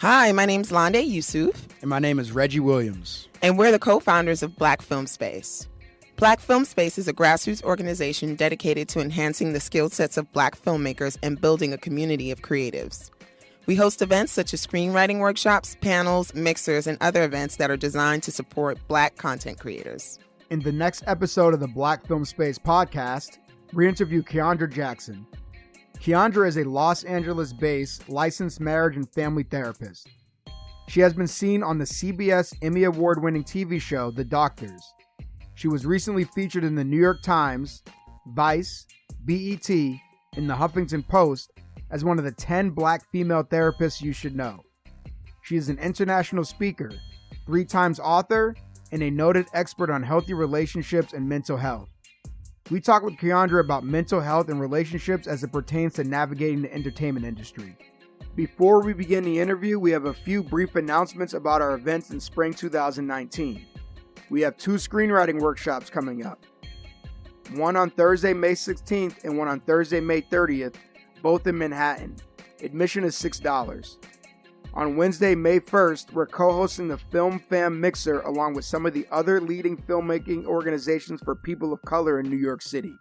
Hi, my name's Londe Yusuf. And my name is Reggie Williams. And we're the co-founders of Black Film Space. Black Film Space is a grassroots organization dedicated to enhancing the skill sets of Black filmmakers and building a community of creatives. We host events such as screenwriting workshops, panels, mixers, and other events that are designed to support Black content creators. In the next episode of the Black Film Space podcast, we interview Kiaundra Jackson. Kiaundra is a Los Angeles-based licensed marriage and family therapist. She has been seen on the CBS Emmy-Award winning TV show, The Doctors. She was recently featured in the New York Times, Vice, BET, and the Huffington Post as one of the 10 Black female therapists you should know. She is an international speaker, 3-time author, and a noted expert on healthy relationships and mental health. We talk with Kiaundra about mental health and relationships as it pertains to navigating the entertainment industry. Before we begin the interview, we have a few brief announcements about our events in spring 2019. We have 2 screenwriting workshops coming up. One on Thursday, May 16th and one on Thursday, May 30th, both in Manhattan. Admission is $6. On Wednesday, May 1st, we're co-hosting the Film Fam Mixer along with some of the other leading filmmaking organizations for people of color in New York City.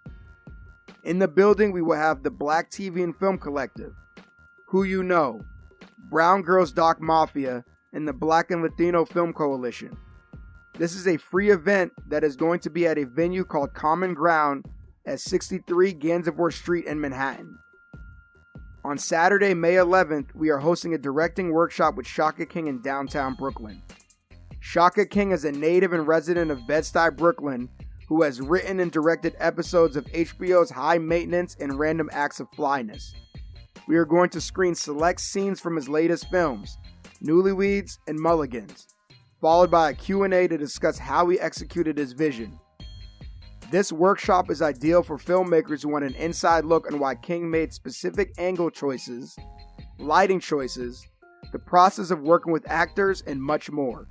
In the building, we will have the Black TV and Film Collective, Who You Know, Brown Girls Doc Mafia, and the Black and Latino Film Coalition. This is a free event that is going to be at a venue called Common Ground at 63 Gansevoort Street in Manhattan. On Saturday, May 11th, we are hosting a directing workshop with Shaka King in downtown Brooklyn. Shaka King is a native and resident of Bed-Stuy, Brooklyn, who has written and directed episodes of HBO's High Maintenance and Random Acts of Flyness. We are going to screen select scenes from his latest films, Newlyweds and Mulligans, followed by a Q&A to discuss how he executed his vision. This workshop is ideal for filmmakers who want an inside look on why King made specific angle choices, lighting choices, the process of working with actors, and much more.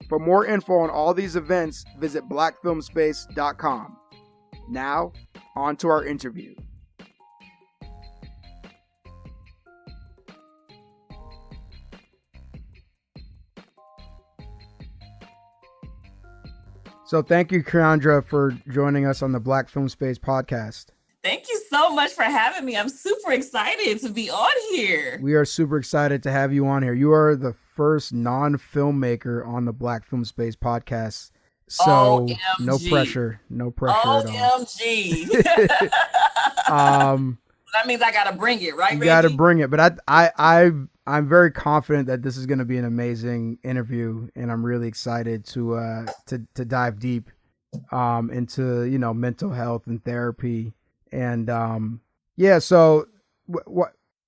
For more info on all these events, visit blackfilmspace.com. Now, on to our interview. So thank you, Kiaundra, for joining us on the Black Film Space podcast. Thank you so much for having me. I'm super excited to be on here. We are super excited to have you on here. You are the first non-filmmaker on the Black Film Space podcast. So OMG. No pressure at all. OMG. That means I got to bring it, right, You Reggie? got to bring it. But I'm very confident that this is going to be an amazing interview, and I'm really excited to dive deep into mental health and therapy. And so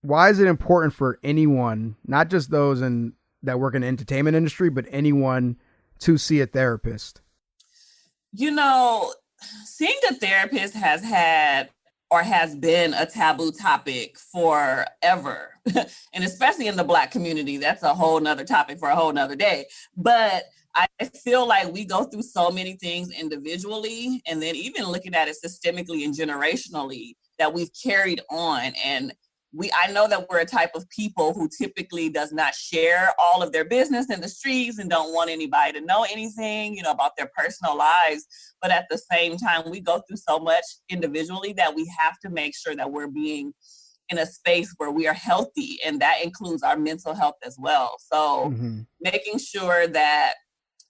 why is it important for anyone, not just those that work in the entertainment industry, but anyone to see a therapist? Seeing a therapist has been a taboo topic forever. And especially in the Black community, that's a whole nother topic for a whole nother day. But I feel like we go through so many things individually, and then even looking at it systemically and generationally, that we've carried on. And I know that we're a type of people who typically does not share all of their business in the streets and don't want anybody to know anything, about their personal lives. But at the same time, we go through so much individually that we have to make sure that we're being in a space where we are healthy, and that includes our mental health as well. So making sure that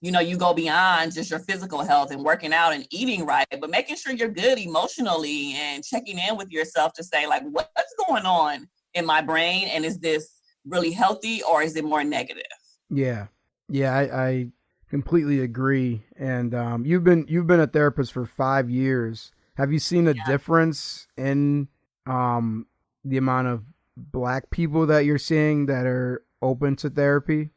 you go beyond just your physical health and working out and eating right, but making sure you're good emotionally and checking in with yourself to say, like, what's going on in my brain? And is this really healthy or is it more negative? Yeah, I completely agree. And you've been a therapist for 5 years. Have you seen a difference in the amount of Black people that you're seeing that are open to therapy?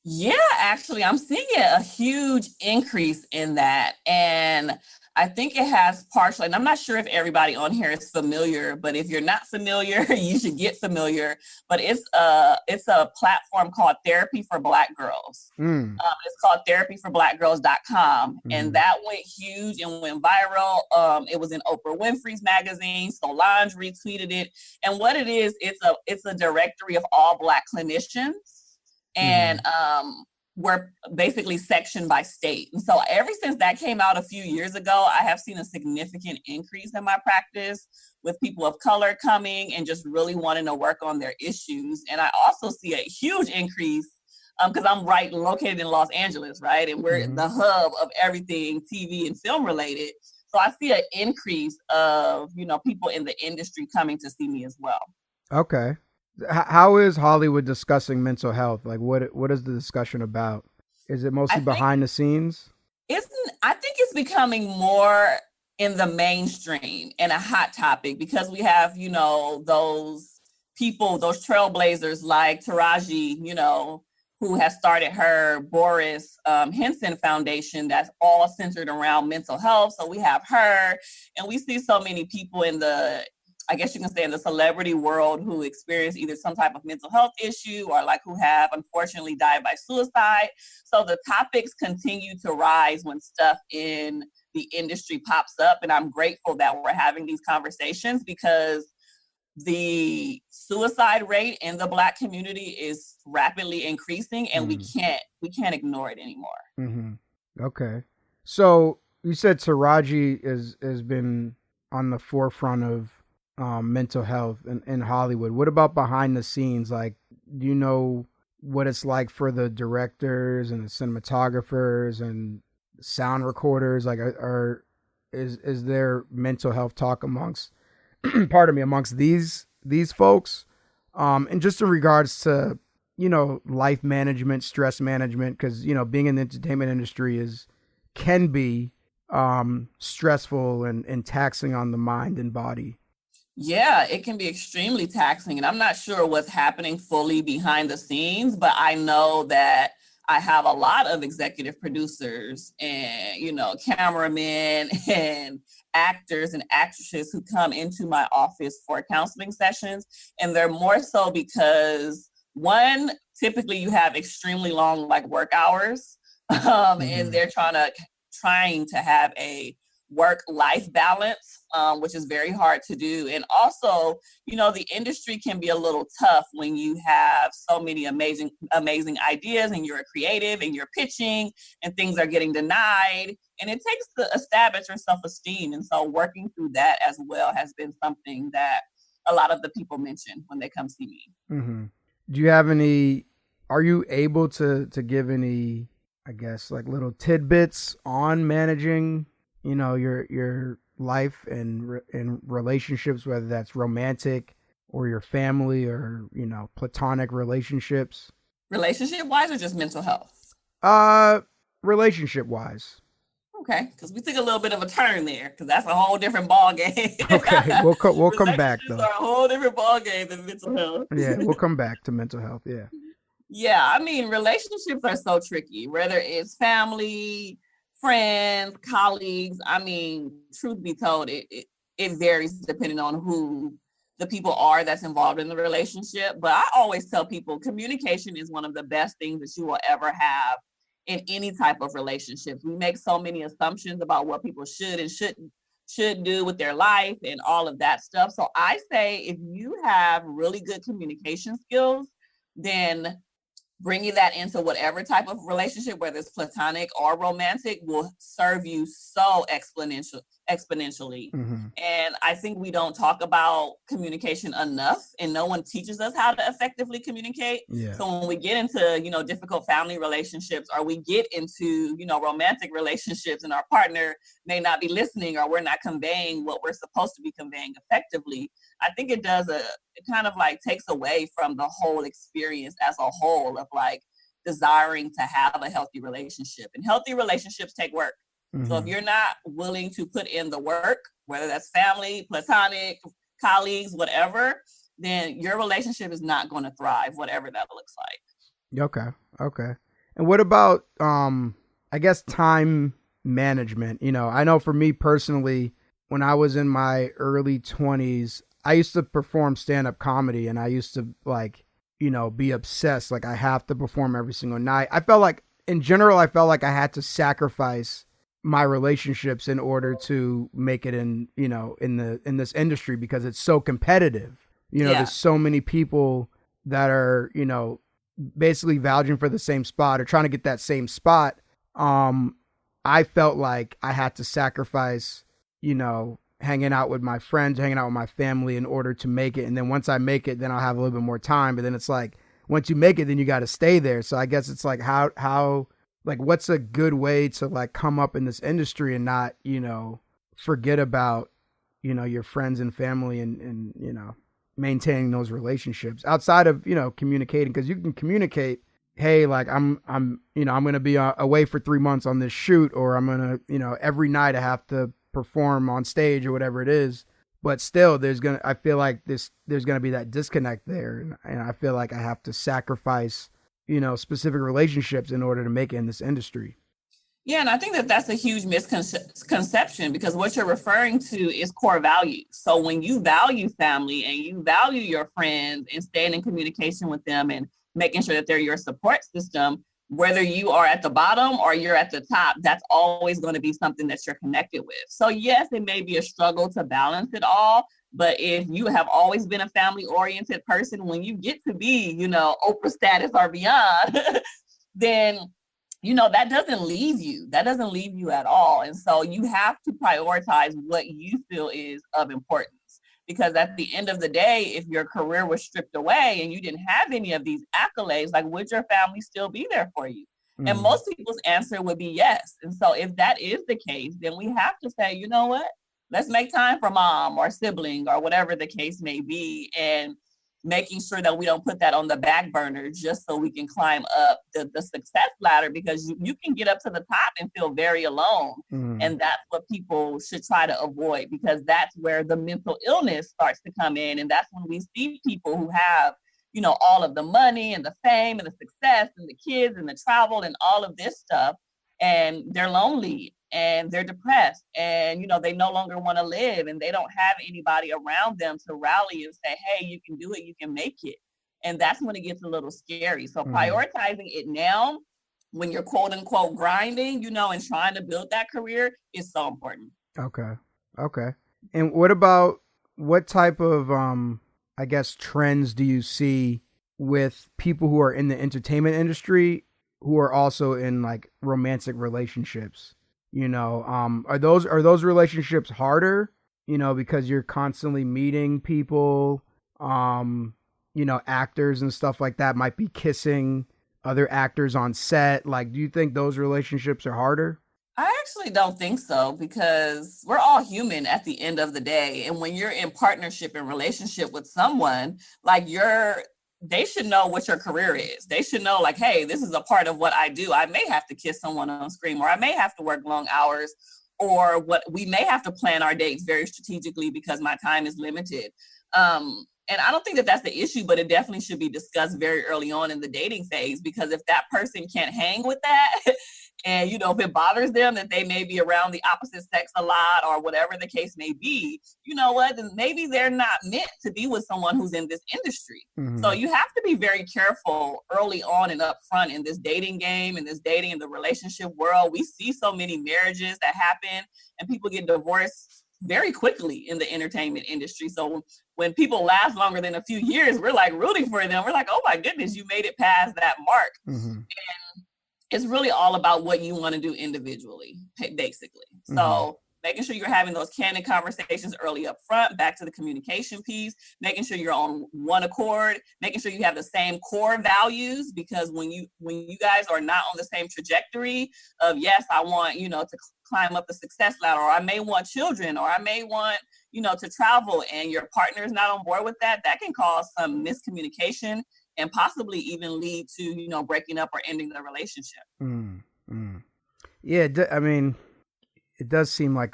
Yeah, actually, I'm seeing a huge increase in that. And I think it has partially, and I'm not sure if everybody on here is familiar, but if you're not familiar, you should get familiar. But it's a platform called Therapy for Black Girls. It's called therapyforblackgirls.com. And that went huge and went viral. It was in Oprah Winfrey's magazine. Solange retweeted it. And what it is, it's a directory of all Black clinicians and we're basically sectioned by state. And so ever since that came out a few years ago, I have seen a significant increase in my practice with people of color coming and just really wanting to work on their issues. And I also see a huge increase because I'm located in Los Angeles, right? And we're the hub of everything TV and film related. So I see an increase of, people in the industry coming to see me as well. Okay. How is Hollywood discussing mental health? Like, what is the discussion about? Is it mostly behind the scenes? I think it's becoming more in the mainstream and a hot topic because we have, those people, those trailblazers like Taraji, who has started her Boris Henson Foundation that's all centered around mental health. So we have her, and we see so many people in the, I guess you can say, in the celebrity world who experience either some type of mental health issue or who have unfortunately died by suicide. So the topics continue to rise when stuff in the industry pops up. And I'm grateful that we're having these conversations because the suicide rate in the Black community is rapidly increasing, and we can't ignore it anymore. Okay. So you said Taraji has been on the forefront of mental health in Hollywood. What about behind the scenes? Like, do you know what it's like for the directors and the cinematographers and sound recorders? Like, is there mental health talk amongst amongst these folks? And just in regards to, life management, stress management, because, being in the entertainment industry can be stressful and taxing on the mind and body. Yeah, it can be extremely taxing. And I'm not sure what's happening fully behind the scenes, but I know that I have a lot of executive producers and, cameramen and actors and actresses who come into my office for counseling sessions. And they're more so because, one, typically you have extremely long work hours and they're trying to have a work-life balance, which is very hard to do. And also, the industry can be a little tough when you have so many amazing ideas and you're a creative and you're pitching and things are getting denied. And it takes a stab at your self-esteem. And so working through that as well has been something that a lot of the people mention when they come see me. Do you have are you able to give any, I guess, little tidbits on managing your life and relationships, whether that's romantic or your family or, platonic relationships? Relationship wise or just mental health? Relationship wise. Okay, because we took a little bit of a turn there because that's a whole different ball game. Okay, we'll come back though. Are a whole different ball game than mental health. Yeah, we'll come back to mental health. Yeah. Yeah, I mean, relationships are so tricky, whether it's family, friends, colleagues. I mean, truth be told, it varies depending on who the people are that's involved in the relationship. But I always tell people communication is one of the best things that you will ever have in any type of relationship. We make so many assumptions about what people should and should do with their life and all of that stuff. So I say if you have really good communication skills, then bringing that into whatever type of relationship, whether it's platonic or romantic, will serve you so exponentially. And I think we don't talk about communication enough, and no one teaches us how to effectively communicate. Yeah. So when we get into, difficult family relationships, or we get into, romantic relationships and our partner may not be listening or we're not conveying what we're supposed to be conveying effectively, I think it kind of takes away from the whole experience as a whole of desiring to have a healthy relationship. And healthy relationships take work. So if you're not willing to put in the work, whether that's family, platonic, colleagues, whatever, then your relationship is not going to thrive, whatever that looks like. Okay. And what about, I guess, time management? I know for me personally, when I was in my early 20s, I used to perform stand-up comedy, and I used to be obsessed. I have to perform every single night. I felt like I had to sacrifice my relationships in order to make it in this industry because it's so competitive. There's so many people that are, basically vouching for the same spot or trying to get that same spot, I felt like I had to sacrifice, hanging out with my friends, hanging out with my family in order to make it. And then once I make it, then I'll have a little bit more time. But then it's like, once you make it, then you got to stay there. So I guess it's like, how, like, what's a good way to like come up in this industry and not, forget about, your friends and family and, maintaining those relationships outside of, communicating, because you can communicate, hey, like I'm going to be away for 3 months on this shoot, or I'm going to, every night I have to perform on stage or whatever it is. But still, I feel like there's going to be that disconnect there. And I feel like I have to sacrifice, specific relationships in order to make it in this industry. Yeah, and I think that that's a huge misconception, because what you're referring to is core values. So when you value family and you value your friends and staying in communication with them and making sure that they're your support system, whether you are at the bottom or you're at the top, that's always going to be something that you're connected with. So yes, it may be a struggle to balance it all, but if you have always been a family-oriented person, when you get to be, Oprah status or beyond, then that doesn't leave you. That doesn't leave you at all. And so you have to prioritize what you feel is of importance, because at the end of the day, if your career was stripped away and you didn't have any of these accolades, like, would your family still be there for you? Mm-hmm. And most people's answer would be yes. And so if that is the case, then we have to say, you know what, let's make time for mom or sibling or whatever the case may be. And making sure that we don't put that on the back burner just so we can climb up the success ladder, because you can get up to the top and feel very alone. And that's what people should try to avoid, because that's where the mental illness starts to come in. And that's when we see people who have, all of the money and the fame and the success and the kids and the travel and all of this stuff, and they're lonely and they're depressed, and, they no longer want to live, and they don't have anybody around them to rally and say, hey, you can do it, you can make it. And that's when it gets a little scary. So prioritizing it now when you're quote unquote grinding, and trying to build that career is so important. Okay. And what type of, I guess, trends do you see with people who are in the entertainment industry who are also in like romantic relationships? Are those relationships harder, because you're constantly meeting people, actors and stuff like that might be kissing other actors on set. Like, do you think those relationships are harder? I actually don't think so, because we're all human at the end of the day. And when you're in partnership and relationship with someone, like they should know what your career is. They should know, like, hey, this is a part of what I do. I may have to kiss someone on screen, or I may have to work long hours, or what we may have to plan our dates very strategically because my time is limited. And I don't think that that's the issue, but it definitely should be discussed very early on in the dating phase, because if that person can't hang with that and, if it bothers them that they may be around the opposite sex a lot or whatever the case may be, then maybe they're not meant to be with someone who's in this industry. So you have to be very careful early on and upfront in this dating game, in this dating and the relationship world. We see so many marriages that happen and people get divorced very quickly in the entertainment industry. So when people last longer than a few years, we're like rooting for them. We're like, oh my goodness, you made it past that mark. And it's really all about what you want to do individually, basically. So making sure you're having those candid conversations early up front, back to the communication piece, making sure you're on one accord, making sure you have the same core values, because when you guys are not on the same trajectory of, yes, I want, to climb up the success ladder, or I may want children, or I may want, to travel, and your partner is not on board with that, that can cause some miscommunication and possibly even lead to, breaking up or ending the relationship. Yeah, I mean, it does seem like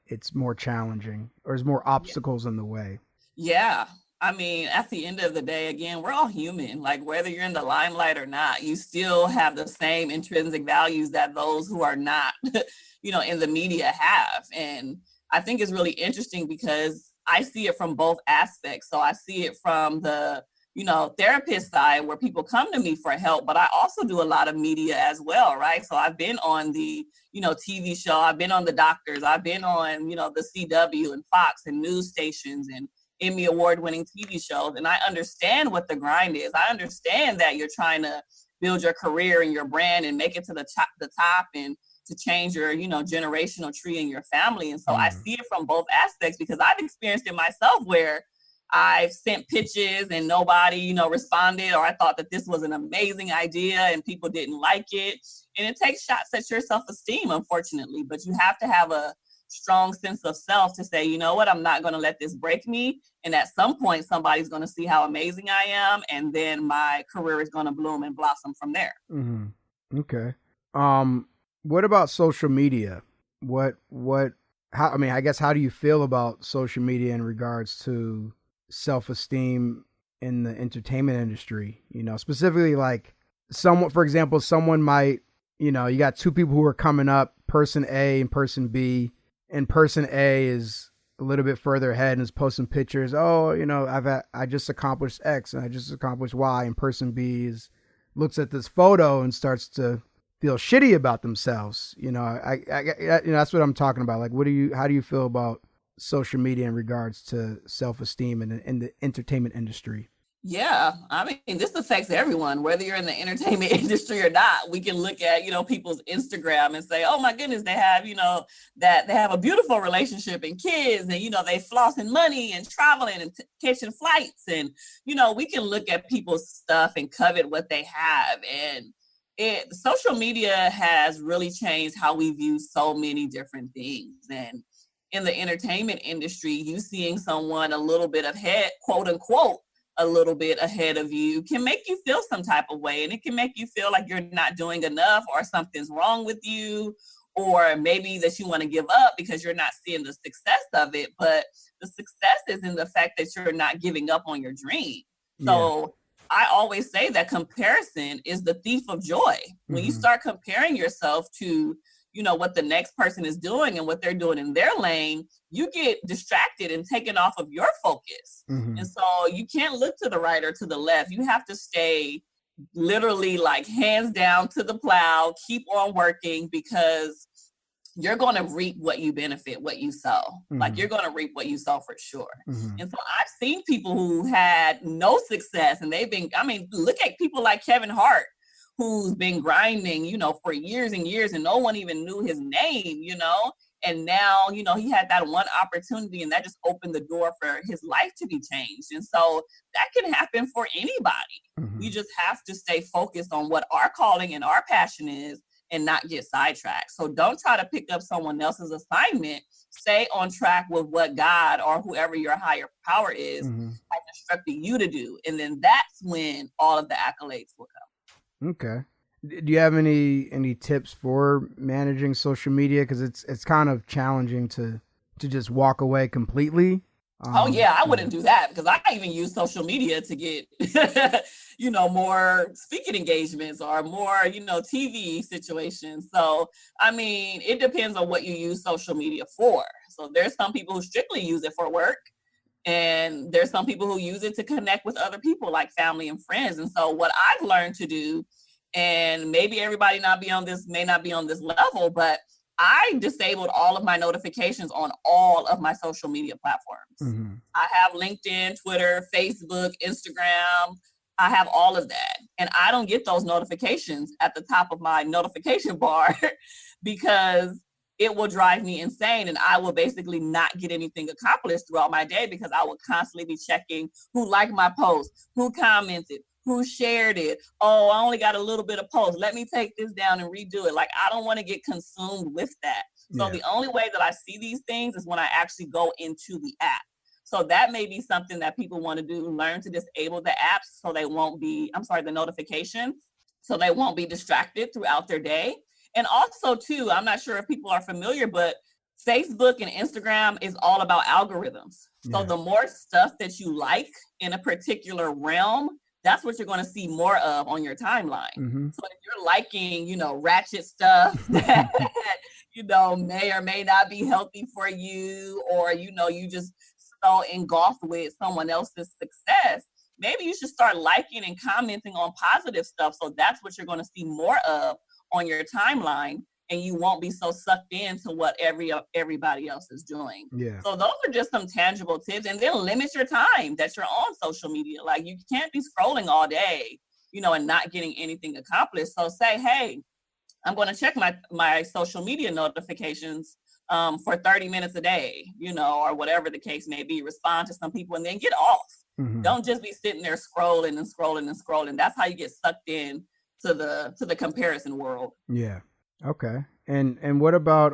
it's more challenging, or there's more obstacles in the way. Yeah. I mean, at the end of the day, again, we're all human. Like, whether you're in the limelight or not, you still have the same intrinsic values that those who are not, in the media have. And I think it's really interesting because I see it from both aspects. So I see it from the therapist side, where people come to me for help, but I also do a lot of media as well, right? So I've been on the, TV show, I've been on the doctors, I've been on, the CW and Fox and news stations, and Emmy-Award winning TV shows. And I understand what the grind is. I understand that you're trying to build your career and your brand and make it to the top and to change your, generational tree in your family. And so I see it from both aspects, because I've experienced it myself where I've sent pitches and nobody, responded, or I thought that this was an amazing idea and people didn't like it. And it takes shots at your self-esteem, unfortunately, but you have to have a strong sense of self to say, you know what, I'm not going to let this break me. And at some point, somebody's going to see how amazing I am. And then my career is going to bloom and blossom from there. Mm-hmm. Okay. What about social media? I guess, how do you feel about social media in regards to self-esteem in the entertainment industry? Specifically, like someone might, you got two people who are coming up, person A and person B, and person A is a little bit further ahead and is posting pictures. Oh, I just accomplished X and I just accomplished Y, and person B looks at this photo and starts to feel shitty about themselves. That's what I'm talking about. Like, how do you feel about social media in regards to self-esteem in the entertainment industry? Yeah, I mean, this affects everyone, whether you're in the entertainment industry or not. We can look at, people's Instagram and say, oh my goodness, they have, that they have a beautiful relationship and kids, and, they flossing money and traveling and catching flights. And, we can look at people's stuff and covet what they have. And social media has really changed how we view so many different things. And in the entertainment industry, you seeing someone a little bit ahead, quote unquote, a little bit ahead of you can make you feel some type of way. And it can make you feel like you're not doing enough, or something's wrong with you, or maybe that you want to give up because you're not seeing the success of it. But the success is in the fact that you're not giving up on your dream. Yeah. So I always say that comparison is the thief of joy. When you start comparing yourself to, what the next person is doing and what they're doing in their lane, you get distracted and taken off of your focus. And so you can't look to the right or to the left. You have to stay literally like hands down to the plow, keep on working, because you're going to reap what you benefit, what you sow. Like, you're going to reap what you sow for sure. And so I've seen people who had no success, and look at people like Kevin Hart, who's been grinding, for years and years, and no one even knew his name, and now, he had that one opportunity, and that just opened the door for his life to be changed. And so that can happen for anybody. We just have to stay focused on what our calling and our passion is, and not get sidetracked. So don't try to pick up someone else's assignment. Stay on track with what God or whoever your higher power is has instructed you to do. And then that's when all of the accolades will come. Okay. Do you have any tips for managing social media? Because it's kind of challenging to just walk away completely. I wouldn't do that, because I even use social media to get, more speaking engagements or more, TV situations. So, it depends on what you use social media for. So there's some people who strictly use it for work, and there's some people who use it to connect with other people, like family and friends. And so what I've learned to do, and maybe everybody may not be on this level, but I disabled all of my notifications on all of my social media platforms. I have LinkedIn, Twitter, Facebook, Instagram. I have all of that. And I don't get those notifications at the top of my notification bar because it will drive me insane. And I will basically not get anything accomplished throughout my day, because I will constantly be checking who liked my post, who commented, who shared it. Oh, I only got a little bit of post. Let me take this down and redo it. Like, I don't want to get consumed with that. So the only way that I see these things is when I actually go into the app. So that may be something that people want to do, learn to disable the apps so they won't be, the notifications, so they won't be distracted throughout their day. And also too, I'm not sure if people are familiar, but Facebook and Instagram is all about algorithms. So the more stuff that you like in a particular realm, that's what you're going to see more of on your timeline. So if you're liking, ratchet stuff that, may or may not be healthy for you, or, you just so engulfed with someone else's success, maybe you should start liking and commenting on positive stuff. So that's what you're going to see more of on your timeline. and you won't be so sucked into what everybody else is doing. Yeah. So those are just some tangible tips. And then limit your time that you're on social media. Like, you can't be scrolling all day, and not getting anything accomplished. So say, hey, I'm going to check my social media notifications for 30 minutes a day, or whatever the case may be. Respond to some people and then get off. Mm-hmm. Don't just be sitting there scrolling and scrolling and scrolling. That's how you get sucked in to the comparison world. Yeah. Okay. And what about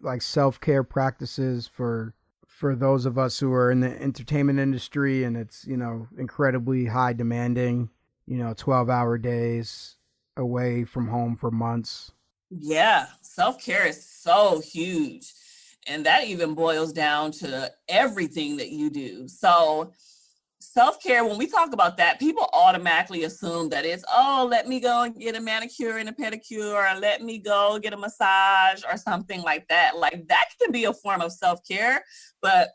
like self-care practices for those of us who are in the entertainment industry, and it's, incredibly high demanding, 12-hour days away from home for months? Yeah, self-care is so huge. And that even boils down to everything that you do. So self-care, when we talk about that, people automatically assume that it's, let me go and get a manicure and a pedicure, or let me go get a massage or something like that. Like, that can be a form of self-care. But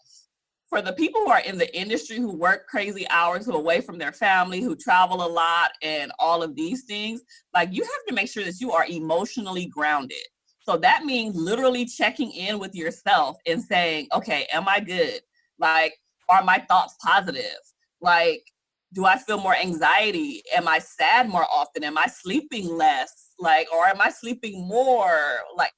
for the people who are in the industry, who work crazy hours, who are away from their family, who travel a lot and all of these things, like, you have to make sure that you are emotionally grounded. So that means literally checking in with yourself and saying, okay, am I good? Like, are my thoughts positive? Like, do I feel more anxiety? Am I sad more often? Am I sleeping less? Like, or am I sleeping more? Like,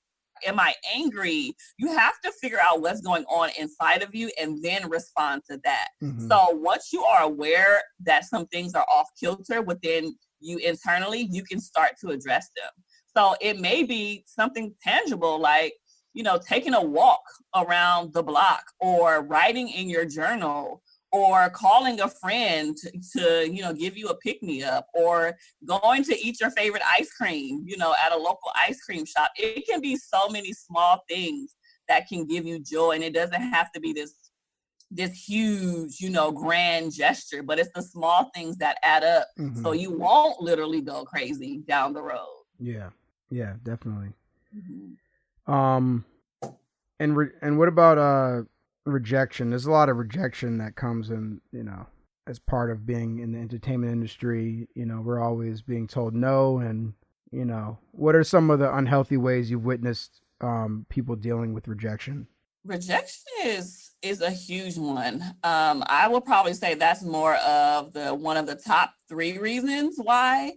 am I angry? You have to figure out what's going on inside of you and then respond to that. Mm-hmm. So once you are aware that some things are off kilter within you internally, you can start to address them. So it may be something tangible, like, taking a walk around the block, or writing in your journal, or calling a friend to give you a pick-me-up, or going to eat your favorite ice cream, at a local ice cream shop. It can be so many small things that can give you joy, and it doesn't have to be this huge, grand gesture, but it's the small things that add up. Mm-hmm. So you won't literally go crazy down the road. Yeah, definitely. Mm-hmm. And what about rejection? There's a lot of rejection that comes in, as part of being in the entertainment industry. We're always being told no. And, what are some of the unhealthy ways you've witnessed people dealing with rejection? Rejection is a huge one. I would probably say that's more of one of the top 3 reasons why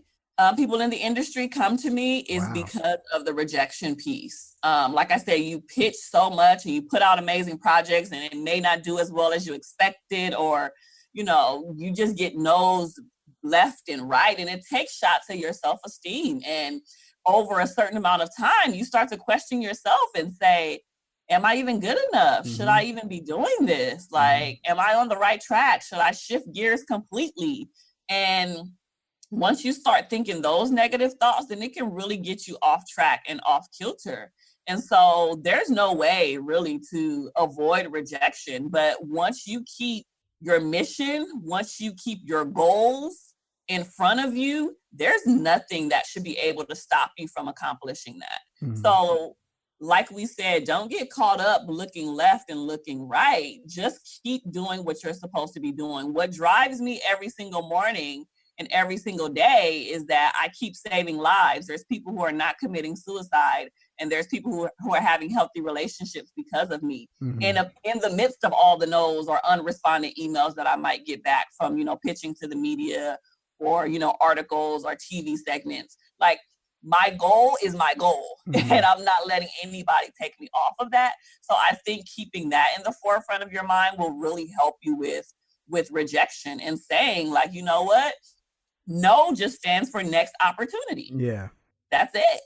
people in the industry come to me is Wow. because of the rejection piece. Like I said, you pitch so much and you put out amazing projects, and it may not do as well as you expected, or, you just get no's left and right, and it takes shots at your self-esteem. And over a certain amount of time, you start to question yourself and say, am I even good enough? Mm-hmm. Should I even be doing this? Like, am I on the right track? Should I shift gears completely? And once you start thinking those negative thoughts, then it can really get you off track and off kilter. And so there's no way really to avoid rejection. But once you keep your mission, once you keep your goals in front of you, there's nothing that should be able to stop you from accomplishing that. Mm-hmm. So like we said, don't get caught up looking left and looking right. Just keep doing what you're supposed to be doing. What drives me every single morning and every single day is that I keep saving lives. There's people who are not committing suicide, and there's people who are having healthy relationships because of me. Mm-hmm. And in the midst of all the no's or unresponded emails that I might get back from, pitching to the media or, articles or TV segments, like, my goal is my goal, mm-hmm. and I'm not letting anybody take me off of that. So I think keeping that in the forefront of your mind will really help you with rejection, and saying, like, you know what? No just stands for next opportunity. Yeah. That's it,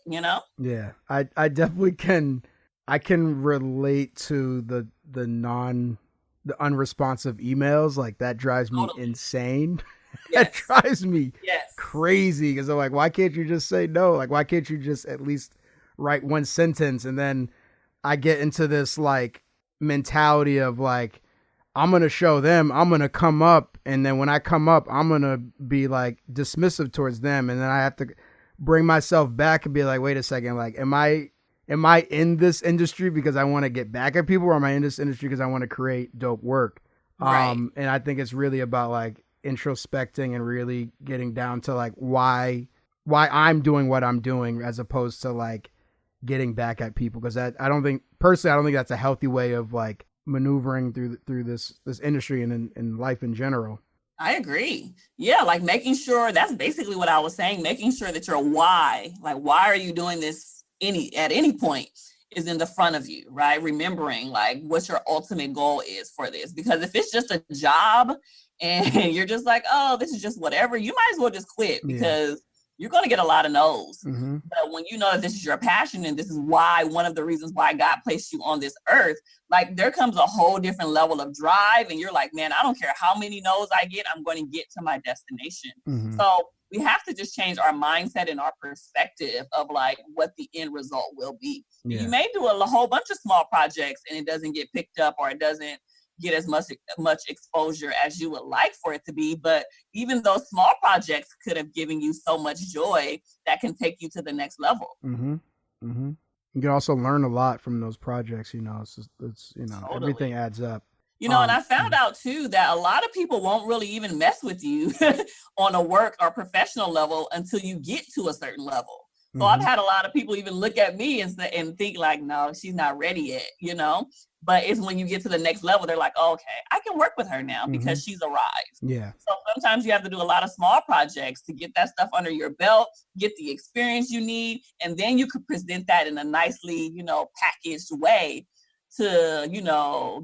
Yeah. I definitely can relate to the unresponsive emails. Like, that drives me insane. Yes. That drives me crazy, because I'm like, why can't you just say no? Like, why can't you just at least write one sentence? And then I get into this like mentality of like, I'm going to show them, I'm going to come up. And then when I come up, I'm going to be like dismissive towards them. And then I have to bring myself back and be like, wait a second, like, am I in this industry because I want to get back at people, or am I in this industry because I want to create dope work? Right. And I think it's really about like introspecting and really getting down to like why I'm doing what I'm doing, as opposed to like getting back at people, because I don't think that's a healthy way of like maneuvering through this industry and in life in general. I agree. Yeah, like making sure, that's basically what I was saying, making sure that your why, like why are you doing this at any point, is in the front of you, right? Remembering like what your ultimate goal is for this. Because if it's just a job and you're just like, oh, this is just whatever, you might as well just quit, because you're going to get a lot of no's. But when you know that this is your passion and this is why, one of the reasons why God placed you on this earth, like there comes a whole different level of drive, and you're like, man, I don't care how many no's I get, I'm going to get to my destination. So we have to just change our mindset and our perspective of like what the end result will be. You may do a whole bunch of small projects and it doesn't get picked up, or it doesn't get as much exposure as you would like for it to be. But even those small projects could have given you so much joy that can take you to the next level. You can also learn a lot from those projects. It's Totally. Everything adds up. And I found out too that a lot of people won't really even mess with you on a work or professional level until you get to a certain level. So I've had a lot of people even look at me and think like, no, she's not ready yet, But it's when you get to the next level, they're like, oh, okay, I can work with her now because she's arrived. Yeah. So sometimes you have to do a lot of small projects to get that stuff under your belt, get the experience you need, and then you could present that in a nicely, packaged way to,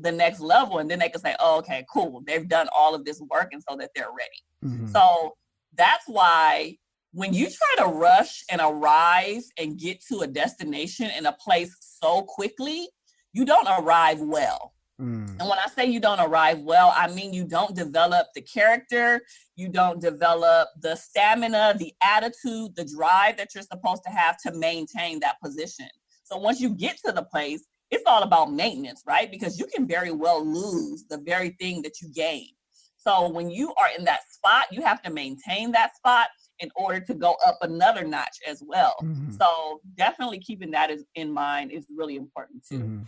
the next level. And then they can say, oh, okay, cool. They've done all of this work, and so that they're ready. So that's why when you try to rush and arrive and get to a destination in a place so quickly, you don't arrive well. And when I say you don't arrive well, I mean you don't develop the character, you don't develop the stamina, the attitude, the drive that you're supposed to have to maintain that position. So once you get to the place, it's all about maintenance, right? Because you can very well lose the very thing that you gain. So when you are in that spot, you have to maintain that spot in order to go up another notch as well. So definitely keeping that in mind is really important too.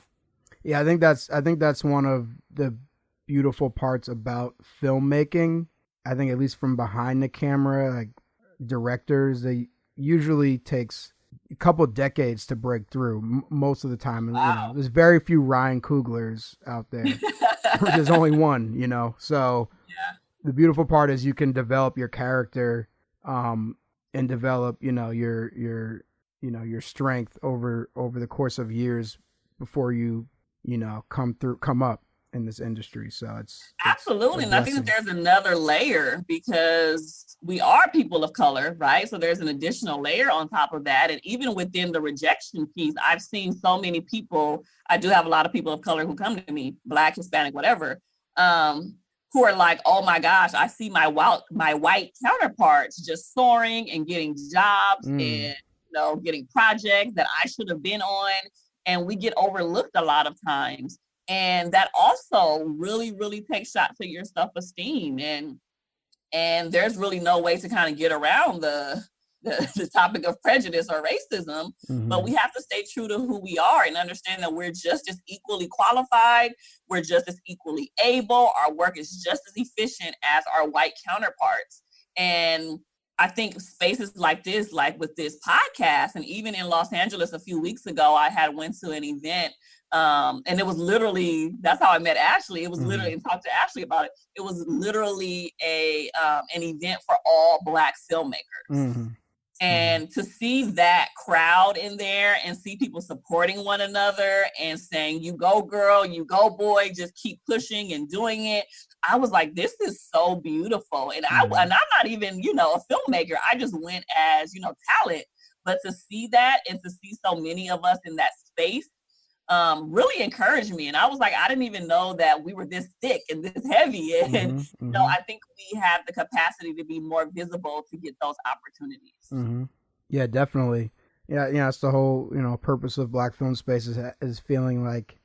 Yeah, I think that's one of the beautiful parts about filmmaking. I think at least from behind the camera, like directors, they usually takes a couple decades to break through most of the time. Wow. There's very few Ryan Cooglers out there. There's only one, So the beautiful part is you can develop your character and develop, your strength over the course of years before you come up in this industry. So it's absolutely. And I think that there's another layer, because we are people of color, right? So there's an additional layer on top of that. And even within the rejection piece, I've seen so many people, I do have a lot of people of color who come to me, Black, Hispanic, whatever, who are like, oh my gosh, I see my white counterparts just soaring and getting jobs and getting projects that I should have been on. And we get overlooked a lot of times. And that also really, really takes shots at your self-esteem. And there's really no way to kind of get around the topic of prejudice or racism, but we have to stay true to who we are and understand that we're just as equally qualified. We're just as equally able. Our work is just as efficient as our white counterparts. And I think spaces like this, like with this podcast, and even in Los Angeles a few weeks ago, I went to an event, and it was literally, that's how I met Ashley. It was literally, and talked to Ashley about it. It was literally an event for all Black filmmakers. And to see that crowd in there and see people supporting one another and saying, you go girl, you go boy, just keep pushing and doing it. I was like, this is so beautiful. And I'm not even, a filmmaker. I just went as, talent. But to see that and to see so many of us in that space really encouraged me. And I was like, I didn't even know that we were this thick and this heavy. And, I think we have the capacity to be more visible to get those opportunities. Yeah, definitely. Yeah. It's the whole, purpose of Black Film Space is feeling like,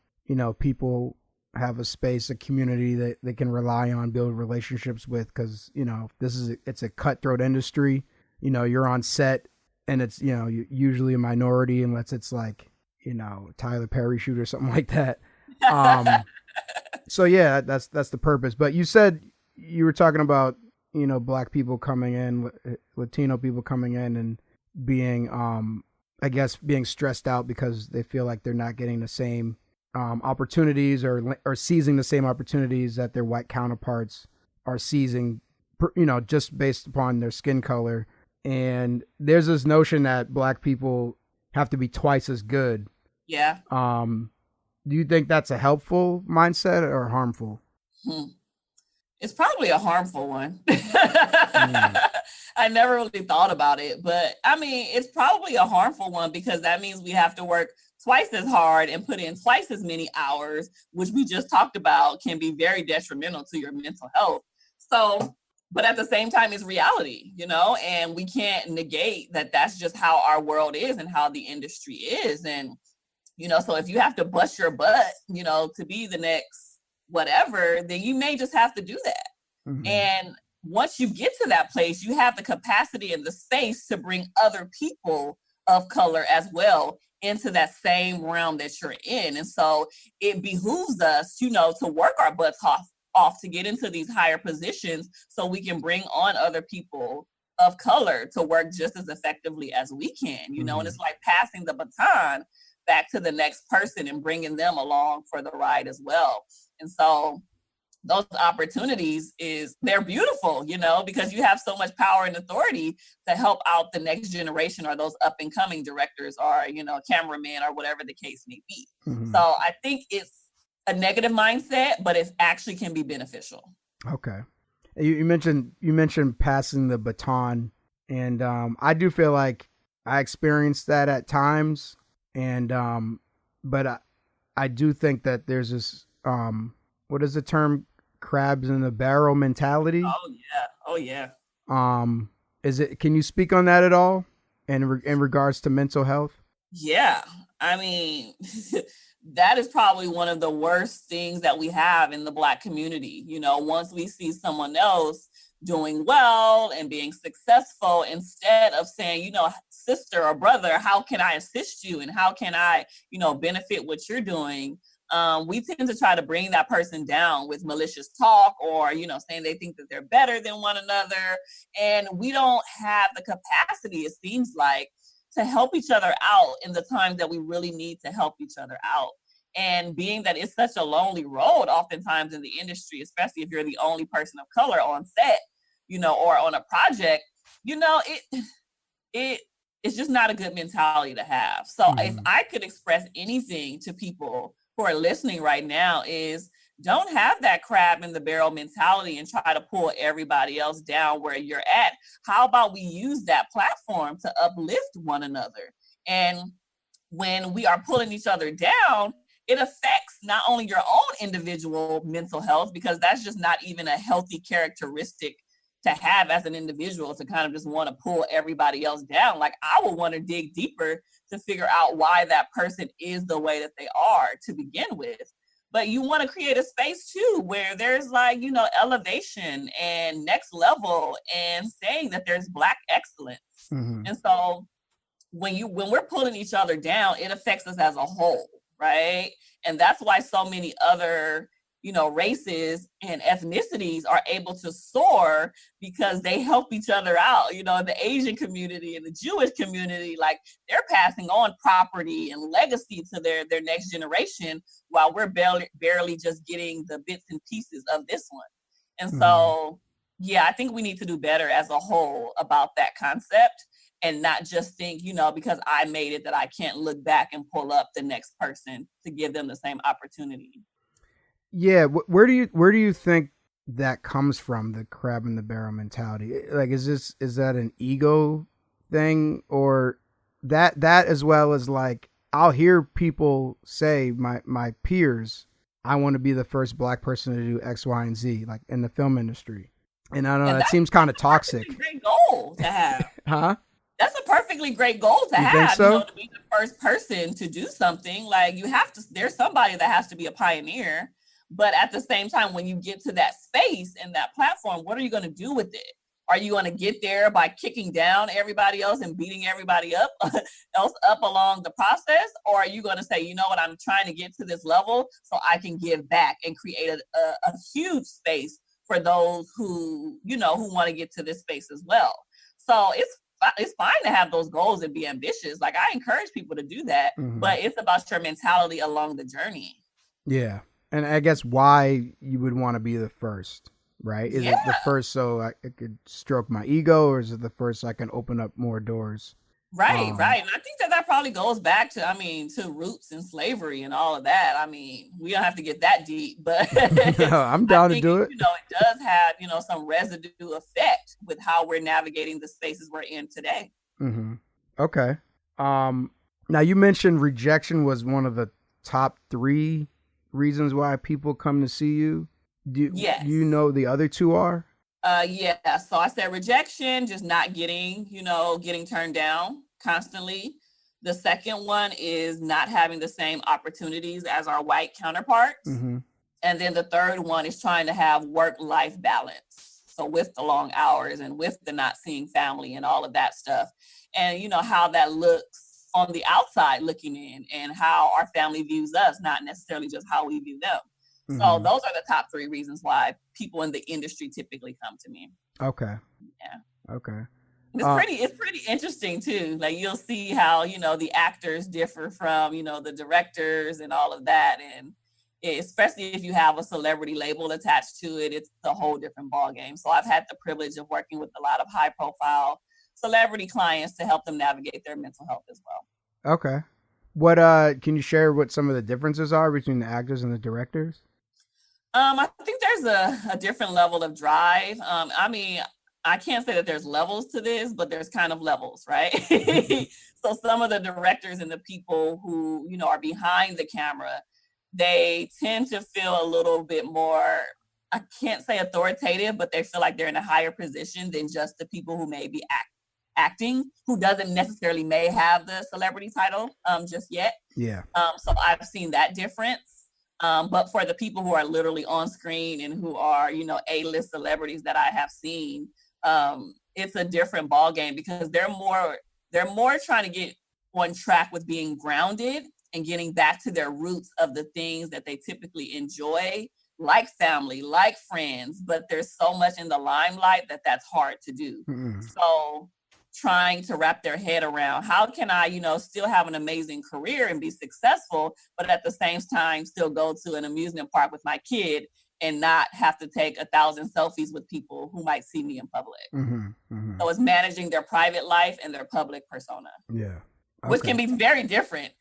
people have a space, a community that they can rely on, build relationships with. Because, it's a cutthroat industry. You're on set and it's, usually a minority unless it's like, Tyler Perry shoot or something like that. So yeah, that's the purpose. But you said you were talking about, Black people coming in, Latino people coming in and being I guess, being stressed out because they feel like they're not getting the same opportunities or seizing the same opportunities that their white counterparts are seizing, just based upon their skin color. And there's this notion that Black people have to be twice as good. Yeah. Do you think that's a helpful mindset or harmful? It's probably a harmful one. I never really thought about it, but I mean, it's probably a harmful one because that means we have to work twice as hard and put in twice as many hours, which we just talked about can be very detrimental to your mental health. So, but at the same time, it's reality, and we can't negate that that's just how our world is and how the industry is. And, so if you have to bust your butt, to be the next whatever, then you may just have to do that. Mm-hmm. And once you get to that place, you have the capacity and the space to bring other people of color as well into that same realm that you're in. And so it behooves us, to work our butts off to get into these higher positions so we can bring on other people of color to work just as effectively as we can, mm-hmm. And it's like passing the baton back to the next person and bringing them along for the ride as well. And so those opportunities they're beautiful, because you have so much power and authority to help out the next generation or those up and coming directors or, cameramen or whatever the case may be. Mm-hmm. So I think it's a negative mindset, but it actually can be beneficial. Okay. You mentioned passing the baton, and I do feel like I experienced that at times, and but I do think that there's this what is the term? Crabs in the barrel mentality. Oh yeah. Can you speak on that at all in regards to mental health? Yeah. I mean, that is probably one of the worst things that we have in the Black community. Once we see someone else doing well and being successful, instead of saying, sister or brother, how can I assist you? And how can I, benefit what you're doing? We tend to try to bring that person down with malicious talk or, saying they think that they're better than one another. And we don't have the capacity, it seems like, to help each other out in the times that we really need to help each other out. And being that it's such a lonely road oftentimes in the industry, especially if you're the only person of color on set, or on a project, it's just not a good mentality to have. So if I could express anything to people who are listening right now is don't have that crab in the barrel mentality and try to pull everybody else down where you're at. How about we use that platform to uplift one another? And when we are pulling each other down, it affects not only your own individual mental health, because that's just not even a healthy characteristic to have as an individual, to kind of just want to pull everybody else down. Like, I would want to dig deeper to figure out why that person is the way that they are to begin with. But you want to create a space too, where there's like, elevation and next level and saying that there's Black excellence. Mm-hmm. And so when we're pulling each other down, it affects us as a whole, right? And that's why so many other races and ethnicities are able to soar, because they help each other out. The Asian community and the Jewish community, like, they're passing on property and legacy to their next generation, while we're barely just getting the bits and pieces of this one. And so, yeah, I think we need to do better as a whole about that concept, and not just think, because I made it, that I can't look back and pull up the next person to give them the same opportunity. Yeah, where do you think that comes from, the crab in the barrel mentality? Like, is that an ego thing, or that as well as, like, I'll hear people say, my peers, I want to be the first Black person to do X, Y, and Z, like in the film industry. And I don't know, that seems kind of toxic. That's a great goal to have. Huh? That's a perfectly great goal to have. Think so? To be the first person to do something. Like, there's somebody that has to be a pioneer. But at the same time, when you get to that space and that platform, what are you going to do with it? Are you going to get there by kicking down everybody else and beating everybody up along the process? Or are you going to say, you know what, I'm trying to get to this level so I can give back and create a huge space for those who want to get to this space as well. So it's it's fine to have those goals and be ambitious. Like, I encourage people to do that, but it's about your mentality along the journey. Yeah. And I guess why you would want to be the first, right? Is it the first so I could stroke my ego, or is it the first so I can open up more doors? Right. And I think that probably goes back to, to roots and slavery and all of that. I mean, we don't have to get that deep, but no, I'm down to do it. It does have, some residue effect with how we're navigating the spaces we're in today. Mm-hmm. Okay. Now you mentioned Rejection was one of the top 3 reasons why people come to see you. Do you know the other 2 are? Yeah. So I said Rejection, just not getting turned down constantly. The second one is not having the same opportunities as our white counterparts. Mm-hmm. And then the third one is trying to have work-life balance. So with the long hours and with the not seeing family and all of that stuff. And how that looks on the outside looking in, and how our family views us, not necessarily just how we view them. So those are the top 3 reasons why people in the industry typically come to me. Okay. Yeah. Okay. It's pretty interesting too. Like, you'll see how, the actors differ from, the directors and all of that. And especially if you have a celebrity label attached to it, it's a whole different ballgame. So I've had the privilege of working with a lot of high profile celebrity clients to help them navigate their mental health as well. Okay. What, can you share what some of the differences are between the actors and the directors? I think there's a different level of drive. I can't say that there's levels to this, but there's kind of levels, right? So some of the directors and the people who, are behind the camera, they tend to feel a little bit more, I can't say authoritative, but they feel like they're in a higher position than just the people who may be acting, who doesn't necessarily may have the celebrity title just yet. Yeah. So I've seen that difference. But for the people who are literally on screen and who are, A-list celebrities that I have seen, it's a different ballgame, because they're more trying to get on track with being grounded and getting back to their roots of the things that they typically enjoy, like family, like friends. But there's so much in the limelight that's hard to do. Mm-hmm. So trying to wrap their head around, how can I, still have an amazing career and be successful, but at the same time still go to an amusement park with my kid and not have to take 1,000 selfies with people who might see me in public. Mm-hmm. Mm-hmm. So it's managing their private life and their public persona. Yeah. Okay. Which can be very different.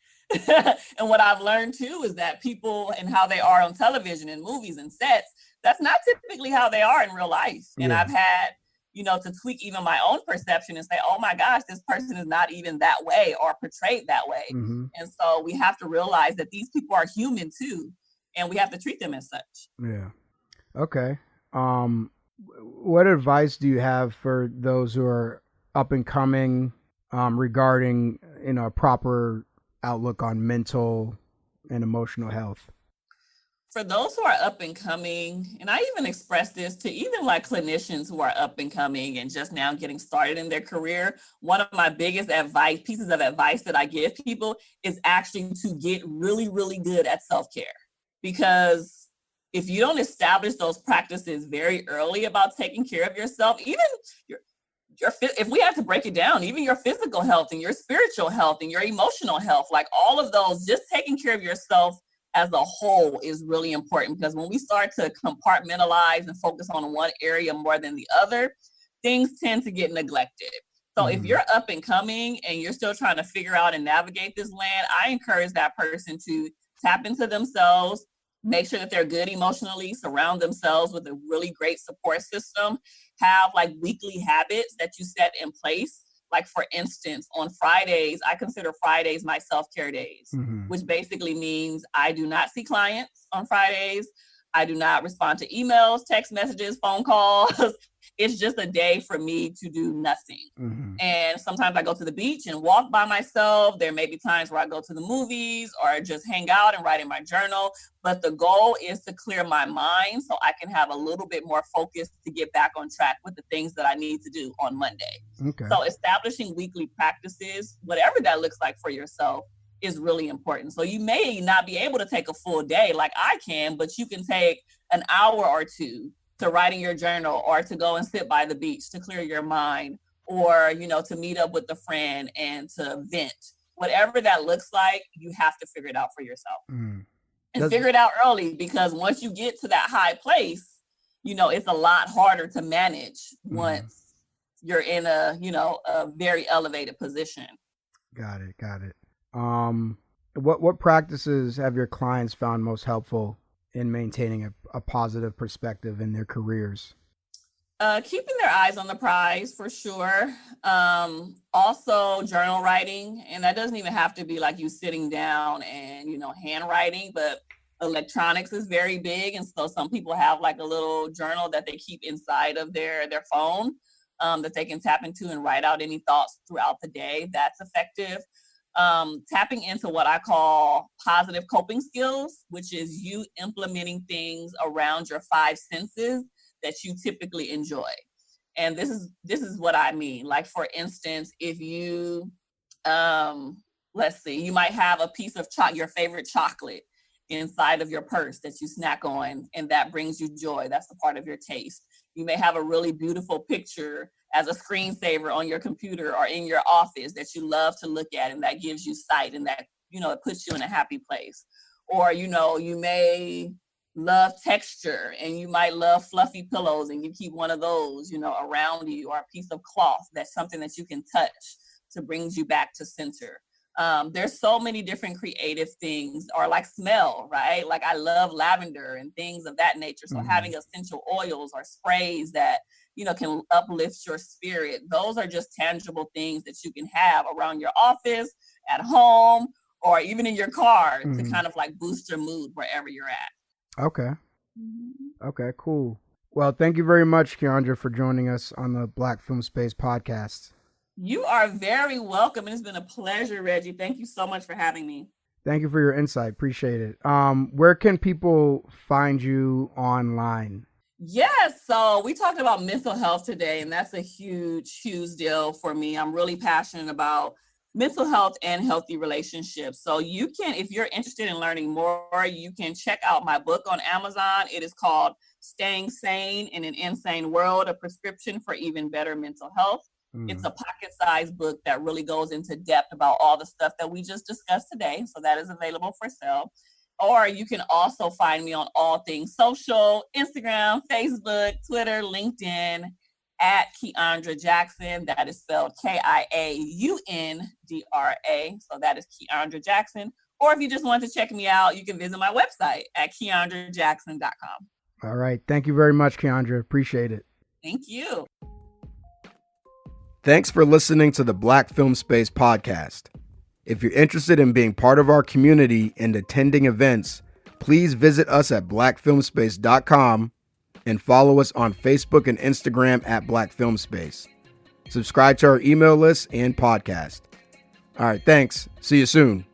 And what I've learned too is that people and how they are on television and movies and sets, that's not typically how they are in real life. And I've had, to tweak even my own perception and say, oh my gosh, this person is not even that way or portrayed that way. Mm-hmm. And so we have to realize that these people are human too, and we have to treat them as such. Yeah. Okay. What advice do you have for those who are up and coming regarding, a proper outlook on mental and emotional health? For those who are up and coming, and I even express this to even like clinicians who are up and coming and just now getting started in their career, one of my biggest pieces of advice that I give people is actually to get really, really good at self-care. Because if you don't establish those practices very early about taking care of yourself, even if we have to break it down, even your physical health and your spiritual health and your emotional health, like all of those, just taking care of yourself as a whole is really important, because when we start to compartmentalize and focus on one area more than the other, things tend to get neglected. So if you're up and coming and you're still trying to figure out and navigate this land, I encourage that person to tap into themselves, make sure that they're good emotionally, surround themselves with a really great support system, have like weekly habits that you set in place. Like, for instance, on Fridays, I consider Fridays my self-care days, which basically means I do not see clients on Fridays. I do not respond to emails, text messages, phone calls. It's just a day for me to do nothing. Mm-hmm. And sometimes I go to the beach and walk by myself. There may be times where I go to the movies or just hang out and write in my journal. But the goal is to clear my mind so I can have a little bit more focus to get back on track with the things that I need to do on Monday. Okay. So establishing weekly practices, whatever that looks like for yourself, is really important. So you may not be able to take a full day like I can, but you can take an hour or two to write in your journal or to go and sit by the beach to clear your mind, or, to meet up with a friend and to vent. Whatever that looks like, you have to figure it out for yourself. And figure it out early, because once you get to that high place, it's a lot harder to manage once you're in a very elevated position. Got it. What practices have your clients found most helpful in maintaining a positive perspective in their careers? Keeping their eyes on the prize, for sure. Also journal writing, and that doesn't even have to be like you sitting down and, handwriting, but electronics is very big. And so some people have like a little journal that they keep inside of their phone, that they can tap into and write out any thoughts throughout the day. That's effective. Tapping into what I call positive coping skills, which is you implementing things around your 5 senses that you typically enjoy. And this is what I mean. Like, for instance, if you, let's see, you might have a piece of your favorite chocolate inside of your purse that you snack on, and that brings you joy. That's a part of your taste. You may have a really beautiful picture as a screensaver on your computer or in your office that you love to look at, and that gives you sight, and that, it puts you in a happy place. Or, you may love texture, and you might love fluffy pillows, and you keep one of those, around you, or a piece of cloth that's something that you can touch to bring you back to center. There's so many different creative things, or like smell, right? Like, I love lavender and things of that nature. So having essential oils or sprays that, can uplift your spirit. Those are just tangible things that you can have around your office, at home, or even in your car to kind of like boost your mood wherever you're at. Okay. Okay, cool. Well, thank you very much, Kiaundra, for joining us on the Black Film Space podcast. You are very welcome. And it's been a pleasure, Reggie. Thank you so much for having me. Thank you for your insight. Appreciate it. Where can people find you online? Yes. So we talked about mental health today, and that's a huge, huge deal for me. I'm really passionate about mental health and healthy relationships. So you can, if you're interested in learning more, you can check out my book on Amazon. It is called Staying Sane in an Insane World, a prescription for even better mental health. It's a pocket-sized book that really goes into depth about all the stuff that we just discussed today. So that is available for sale. Or you can also find me on all things social: Instagram, Facebook, Twitter, LinkedIn, at Kiaundra Jackson. That is spelled Kiaundra. So that is Kiaundra Jackson. Or if you just want to check me out, you can visit my website at KiaundraJackson.com. All right. Thank you very much, Kiaundra. Appreciate it. Thank you. Thanks for listening to the Black Film Space podcast. If you're interested in being part of our community and attending events, please visit us at blackfilmspace.com and follow us on Facebook and Instagram at Black Film Space. Subscribe to our email list and podcast. All right, thanks. See you soon.